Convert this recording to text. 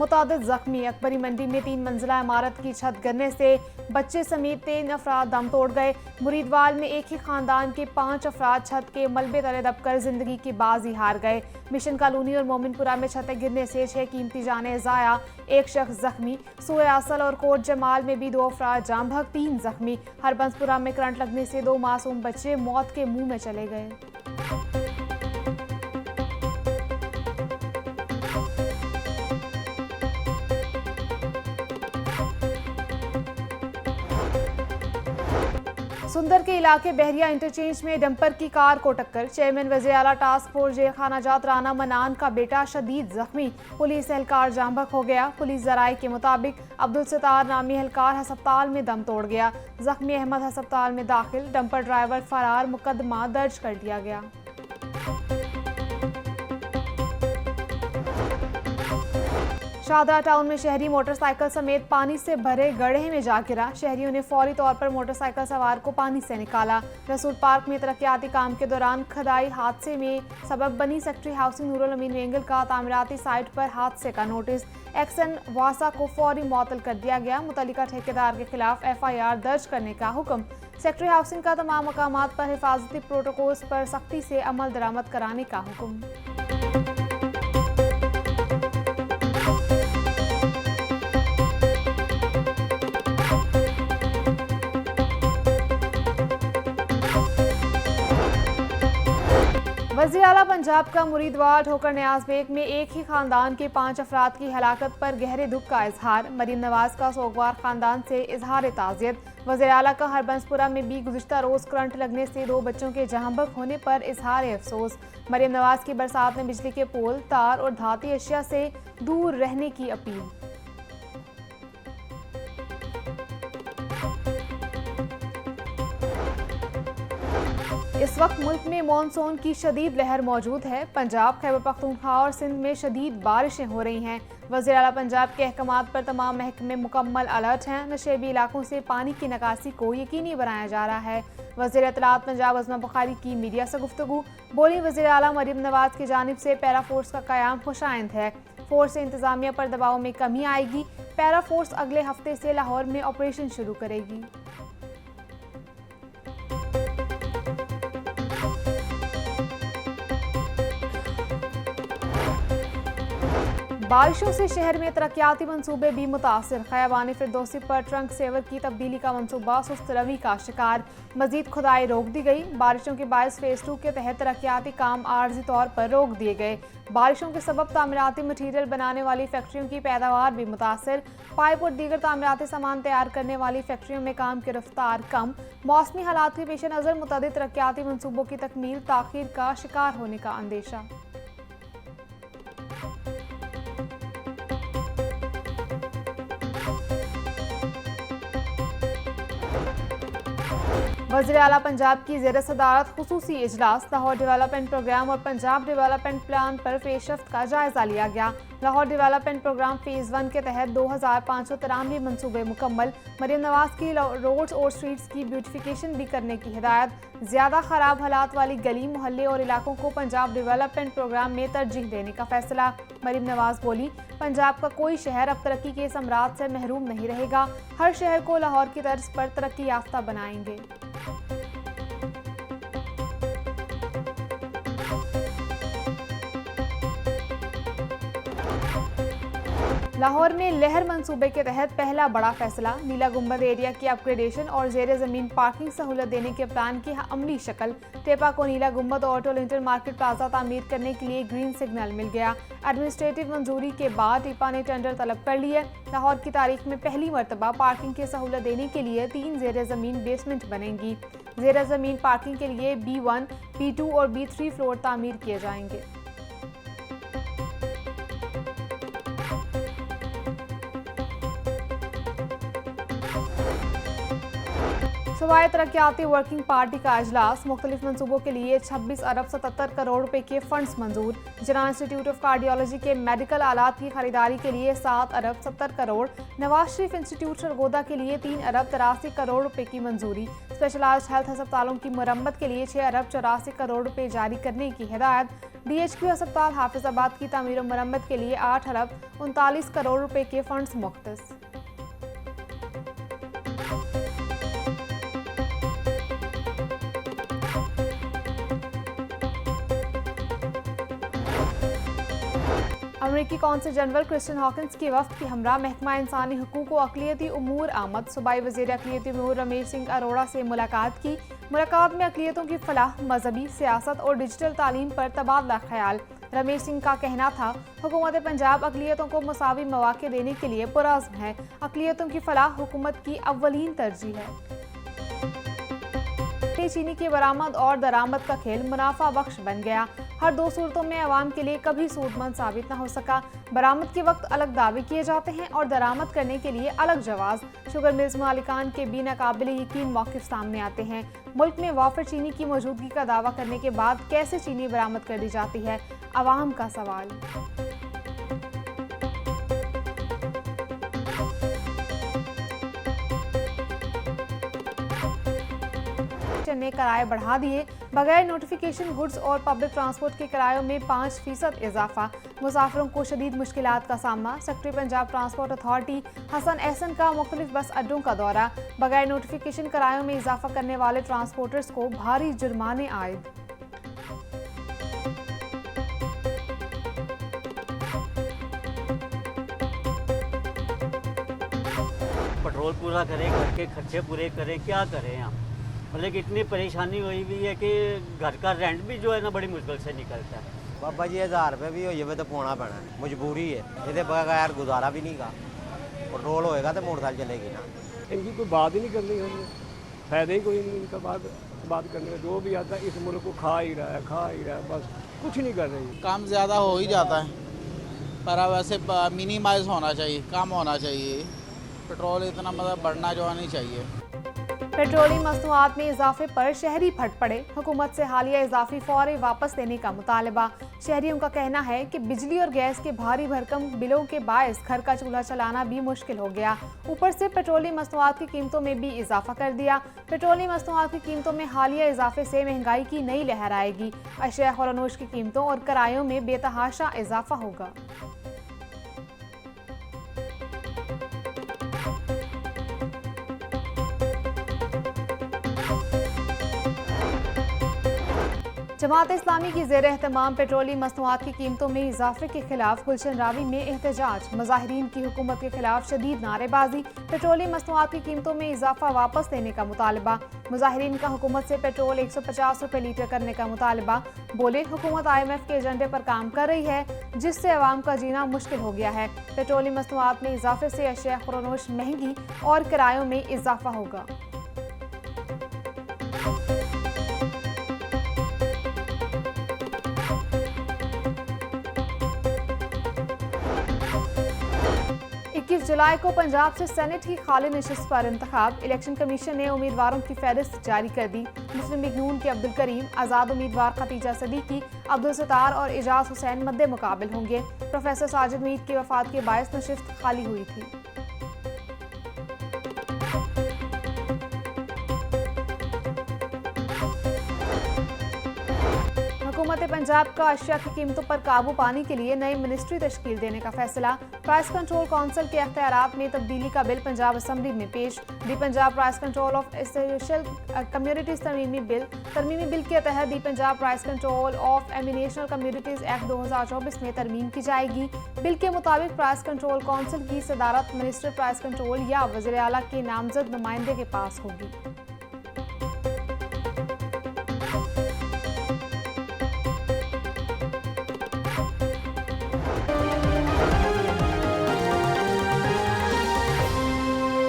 मुतादिद जख्मी। अकबरी मंडी में 3 मंजिला इमारत की छत गिरने से बच्चे समेत 3 अफराद दम तोड़ गए। मुरीदवाल में एक ही खानदान के 5 अफराद छत के मलबे तले दबकर जिंदगी की बाजी हार गए। मिशन कॉलोनी और मोमिनपुरा में छतें गिरने से 6 कीमती जानें ज़ाया, 1 शख्स जख्मी। सोए असल और कोट जमाल में भी 2 अफराद जाम बहक, 3 जख्मी। हरबंसपुरा में करंट लगने से 2 मासूम बच्चे मौत के मुंह में चले गए। सुंदर के इलाके बहरिया इंटरचेंज में डंपर की कार को टक्कर। चेयरमैन वज़ीर आला टास्क फोर्स जेल खाना जात राना मनान का बेटा शदीद जख्मी। पुलिस एहलकार जामबक हो गया। पुलिस जराये के मुताबिक अब्दुल सत्तार नामी एहलकार हस्पताल में दम तोड़ गया। जख्मी अहमद हस्पताल में दाखिल। डंपर ड्राइवर फरार, मुकदमा दर्ज कर दिया गया। शाहदरा टाउन में शहरी मोटरसाइकिल समेत पानी से भरे गड्ढे में जा गिरा। शहरियों ने फौरी तौर पर मोटरसाइकिल सवार को पानी से निकाला। रसूल पार्क में तरक्याती काम के दौरान खदाई हादसे में सबब बनी सेक्रेटरी हाउसिंग नूरुल अमीन वेंगल का तामीराती साइट पर हादसे का नोटिस। एक्सन वासा को फौरी मुअत्तल कर दिया गया। मुतल्लिका ठेकेदार के खिलाफ FIR दर्ज करने का हुक्म। सेक्रेटरी हाउसिंग का तमाम मकामात पर हिफाजती प्रोटोकॉल्स पर सख्ती से अमल दरामद कराने का हुक्म। वज़ीर आला पंजाब का मुरीदवाल ठोकर न्याज बेग में एक ही खानदान के 5 अफराद की हलाकत पर गहरे दुख का इजहार। मरीम नवाज का सोगवार खानदान से इजहार ताज़ियत। वज़ीर आला का हरबंसपुरा में भी गुज़िश्ता रोज़ करंट लगने से 2 बच्चों के जहांबक होने पर इजहार अफसोस। मरीम नवाज की बरसात में बिजली के पोल, तार और धाती अशिया से दूर रहने की अपील। इस वक्त मुल्क में मानसून की शदीद लहर मौजूद है। पंजाब, खैबर पख्तूनख्वा और सिंध में शदीद बारिशें हो रही हैं। वज़ीर आला पंजाब के अहकामात पर तमाम महकमे मुकम्मल अलर्ट हैं। नशेबी इलाकों से पानी की निकासी को यकीनी बनाया जा रहा है। वज़ीर इत्तलात पंजाब अज़मा बुखारी की मीडिया से गुफ्तगू। बोली, वज़ीर आला मरीम नवाज की जानिब से पैरा फोर्स का क़याम खुशाइंद है। फोर्स से इंतज़ामिया पर दबाव में कमी आएगी। पैरा फोर्स अगले हफ्ते से लाहौर में ऑपरेशन शुरू करेगी। बारिशों से शहर में तरक्याती मंसूबे भी मुतासिर। खयाबान फिरदौसी पर ट्रंक सेवर की तब्दीली का मंसूबा सुस्त रवी का शिकार। मजीद खुदाई रोक दी गई। बारिशों के बायस फेज 2 के तहत तरक्याती काम आर्जी तौर पर रोक दिए गए। बारिशों के सबब तामीराती मटीरियल बनाने वाली फैक्ट्रियों की पैदावार भी मुतासिर। पाइप और दीगर तामीराती सामान तैयार करने वाली फैक्ट्रियों में काम की रफ्तार कम। मौसमी हालात के पेश नज़र मुतअद्दिद तरक्याती मंसूबों की तकमील ताखीर का शिकार होने का अंदेशा। वज़ीर आला पंजाब की ज़ेर सदारत खुसूसी इजलास। लाहौर डेवलपमेंट प्रोग्राम और पंजाब डेवलपमेंट प्लान पर पेशरफ्त का जायजा लिया गया। लाहौर डेवलपमेंट प्रोग्राम फेज़ 1 के तहत 2593 मनसूबे मुकम्मल। मरीम नवाज की रोड्स और स्ट्रीट्स की ब्यूटिफिकेशन भी करने की हिदायत। ज़्यादा ख़राब हालात वाली गली, मोहल्ले और इलाकों को पंजाब डेवलपमेंट प्रोग्राम में तरजीह देने का फैसला। मरीम नवाज बोली, पंजाब का कोई शहर अब तरक्की के समरात से महरूम नहीं रहेगा। हर शहर को लाहौर की तर्ज पर तरक्की याफ्ता बनाएंगे। लाहौर में लहर मंसूबे के तहत पहला बड़ा फैसला। नीला गुंबद एरिया की अपग्रेडेशन और जेर ज़मीन पार्किंग सहूलत देने के प्लान की अमली शक्ल। टेपा को नीला गुंबद ऑटो लिंटर मार्केट प्लाजा तामीर करने के लिए ग्रीन सिग्नल मिल गया। एडमिनिस्ट्रेटिव मंजूरी के बाद टीपा ने टेंडर तलब कर लिया। लाहौर की तारीख में पहली मरतबा पार्किंग की सहूलत देने के लिए 3 जेर ज़मीन बेसमेंट बनेंगी। जेर ज़मीन पार्किंग के लिए B1, B2 और B3 फ्लोर तामीर किए जाएंगे। सूबाई तरक्याती वर्किंग पार्टी का अजलास। मुख्तलिफ मनसूबों के लिए 26 अरब 77 करोड़ रुपए के फंड्स मंजूर। जना इंस्टीट्यूट ऑफ कार्डियोलॉजी के मेडिकल आलात की खरीदारी के लिए 7 अरब 70 करोड़। नवाज शरीफ इंस्टीट्यूट सरगोदा के लिए 3 अरब 83 करोड़ रुपए की मंजूरी। स्पेशलाइज्ड हेल्थ अस्पतालों की मरम्मत के लिए 6 अरब 84 करोड़ रुपए जारी करने की हिदायत। DHQ अस्पताल हाफिजाबाद की तामीर और मरम्मत के लिए 8 अरब 39 करोड़ रुपए के फंड्स मुख्तस। अमरीकी कौंसल जनरल क्रिस्टियन हॉकिंस की वफ्द की हमरा महकमा इंसानी हुकूक व अक़लियती उमूर आमद सूबाई वज़ीर अक़लियती उमूर रमेश सिंह अरोड़ा से मुलाकात की। मुलाकात में अक़लियतों की फलाह, मजहबी सियासत और डिजिटल तालीम पर तबादला ख्याल। रमेश सिंह का कहना था, हुकूमत पंजाब अक़लियतों को मसावी मौक़े देने के लिए पुरअज़्म है। अक़लियतों की फलाह हुकूमत की अव्वलीन तरजीह है। चीनी की बरामद और दरामद का खेल मुनाफा बख्श बन गया। हर दो सूरतों में अवाम के लिए कभी सूदमंद साबित न हो सका। बरामद के वक्त अलग दावे किए जाते हैं और दरामद करने के लिए अलग जवाज। शुगर मिल्स मालिकान के बिना काबिल यकीन मौक़िफ़ सामने आते हैं। मुल्क में वाफर चीनी की मौजूदगी का दावा करने के बाद कैसे चीनी बरामद कर दी जाती है, अवाम का सवाल। ने किराए बढ़ा दिए। बगैर नोटिफिकेशन गुड्स और पब्लिक ट्रांसपोर्ट के किरायों में 5% इजाफा। मुसाफिरों को शदीद मुश्किलात का सामना। Secretary Punjab transport authority Hasan Ehsan का मुख्तलिफ बस अड्डों का दौरा। बगैर नोटिफिकेशन किरायों में इजाफा करने वाले ट्रांसपोर्टर्स को भारी जुर्माने आयद। पेट्रोल पूरा करें, घर के खर्चे पूरे करें, क्या करें हम। मतलब कि इतनी परेशानी हुई हुई है कि घर का रेंट भी जो है ना बड़ी मुश्किल से निकलता है। बाबा जी 1000 रुपये भी हो तो पाना पैना, मजबूरी है। ये बगैर गुजारा भी नहीं का। पेट्रोल होएगा तो मोटरसाइकिल चलेगी ना। इनकी कोई बात ही नहीं करनी है, फायदा ही कोई नहीं इनका बात करने का। जो भी आता है इस मुल्क को खा ही रहा है, बस कुछ नहीं कर रही। काम ज़्यादा हो ही जाता है, पर अब वैसे मिनिमाइज होना चाहिए, कम होना चाहिए। पेट्रोल इतना मतलब बढ़ना जो नहीं चाहिए। पेट्रोलियम मसनूआत में इजाफे पर शहरी फट पड़े। हुकूमत से हालिया इजाफी फौरी वापस देने का मुतालबा। शहरियों का कहना है कि बिजली और गैस के भारी भरकम बिलों के बायस घर का चूल्हा चलाना भी मुश्किल हो गया। ऊपर से पेट्रोलियम मसनूआत की कीमतों में भी इजाफा कर दिया। पेट्रोलियम मसनूआत की कीमतों में हालिया इजाफे से महंगाई की नई लहर आएगी। अशिया खुरानोश की कीमतों और किरायों में बेतहाशा इजाफा होगा। जमात इस्लामी की ज़ेर एहतमाम पेट्रोलियम मसनूआत की कीमतों में इजाफे के खिलाफ गुलशन रावी में एहतजाज। मुजाहिरीन की हुकूमत के खिलाफ शदीद नारेबाजी। पेट्रोलियम मसनूआत की कीमतों में इजाफा वापस लेने का मुतालबा। मुजाहिरीन का हुकूमत से पेट्रोल 150 रुपये लीटर करने का मुतालबा। बोले, हुकूमत IMF के एजेंडे पर काम कर रही है, जिससे अवाम का जीना मुश्किल हो गया है। पेट्रोलियम मसनूआत में इजाफे से अशिया खुरानोश महंगी और किरायों में इजाफा होगा। जुलाई को पंजाब से सेनेट की खाली नशिस्त पर इंतखाब। इलेक्शन कमीशन ने उम्मीदवारों की फहरिस्त जारी कर दी। मुस्लिम लीग नून के अब्दुल करीम, आज़ाद उम्मीदवार खतीजा सदीकी, अब्दुल सत्तार और एजाज हुसैन मद्दे मुकाबिल होंगे। प्रोफेसर साजिद मीर की वफात के बायस नशिस्त खाली हुई थी। हुकूमत पंजाब का अशिया की कीमतों पर काबू पाने के लिए नई मिनिस्ट्री तश्कील देने का फैसला। प्राइस कंट्रोल काउंसिल के अख्तियारात में तब्दीली का बिल पंजाब असम्बली में पेश। The Punjab price control of essential communities तरमीमी बिल के तहत the Punjab price control of एमिनेशनल कम्युनिटीज एक्ट 2024 में तरमीम की जाएगी। बिल के मुताबिक प्राइस कंट्रोल काउंसिल की सदारत मिनिस्टर प्राइस कंट्रोल या वज़ीर आला के नामजद नुमाइंदे के पास होगी।